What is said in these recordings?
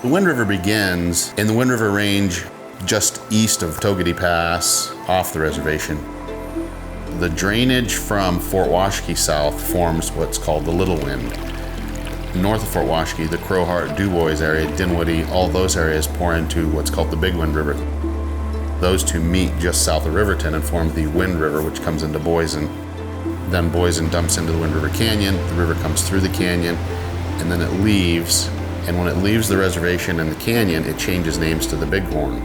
The Wind River begins in the Wind River Range just east of Togwotee Pass off the reservation. The drainage from Fort Washakie south forms what's called the Little Wind. North of Fort Washakie, the Crowheart, Dubois area, Dinwiddie, all those areas pour into what's called the Big Wind River. Those two meet just south of Riverton and form the Wind River, which comes into Boysen. Then Boysen dumps into the Wind River Canyon, the river comes through the canyon, and then it leaves. And when it leaves the reservation and the canyon, it changes names to the Bighorn.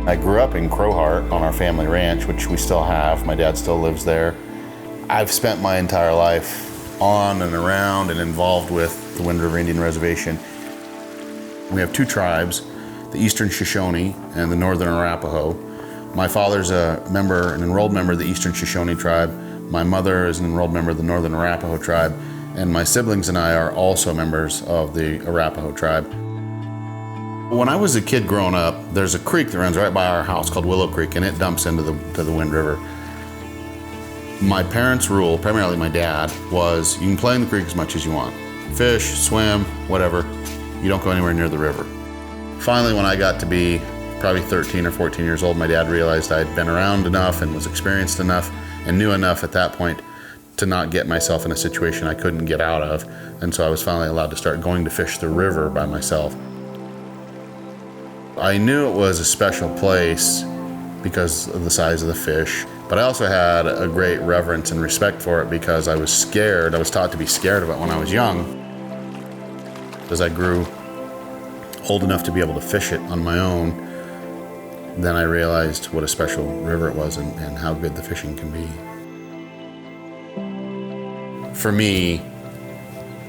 I grew up in Crowheart on our family ranch, which we still have. My dad still lives there. I've spent my entire life on and around and involved with the Wind River Indian Reservation. We have two tribes, the Eastern Shoshone and the Northern Arapaho. My father's an enrolled member of the Eastern Shoshone tribe. My mother is an enrolled member of the Northern Arapaho tribe. And my siblings and I are also members of the Arapaho tribe. When I was a kid growing up, there's a creek that runs right by our house called Willow Creek, and it dumps into the Wind River. My parents' rule, primarily my dad, was you can play in the creek as much as you want. Fish, swim, whatever. You don't go anywhere near the river. Finally, when I got to be probably 13 or 14 years old, my dad realized I'd been around enough and was experienced enough and knew enough at that point to not get myself in a situation I couldn't get out of. And so I was finally allowed to start going to fish the river by myself. I knew it was a special place because of the size of the fish, but I also had a great reverence and respect for it because I was scared. I was taught to be scared of it when I was young. As I grew old enough to be able to fish it on my own, then I realized what a special river it was and how good the fishing can be. For me,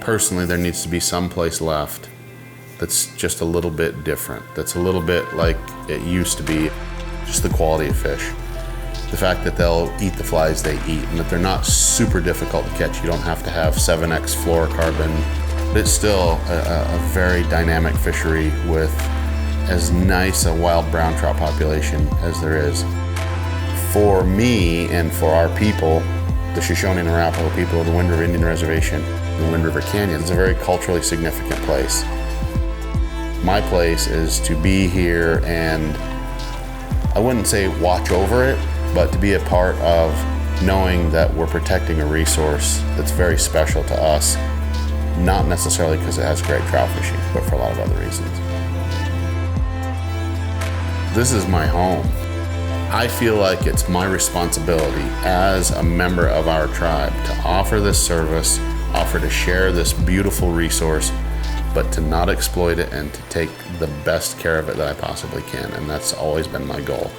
personally, there needs to be some place left that's just a little bit different, that's a little bit like it used to be, just the quality of fish. The fact that they'll eat the flies they eat and that they're not super difficult to catch. You don't have to have 7x fluorocarbon. It's still a very dynamic fishery with as nice a wild brown trout population as there is. For me and for our people, the Shoshone and Arapaho people of the Wind River Indian Reservation, the Wind River Canyon, is a very culturally significant place. My place is to be here and, I wouldn't say watch over it, but to be a part of knowing that we're protecting a resource that's very special to us, not necessarily because it has great trout fishing, but for a lot of other reasons. This is my home. I feel like it's my responsibility as a member of our tribe to offer this service, offer to share this beautiful resource, but to not exploit it and to take the best care of it that I possibly can. And that's always been my goal.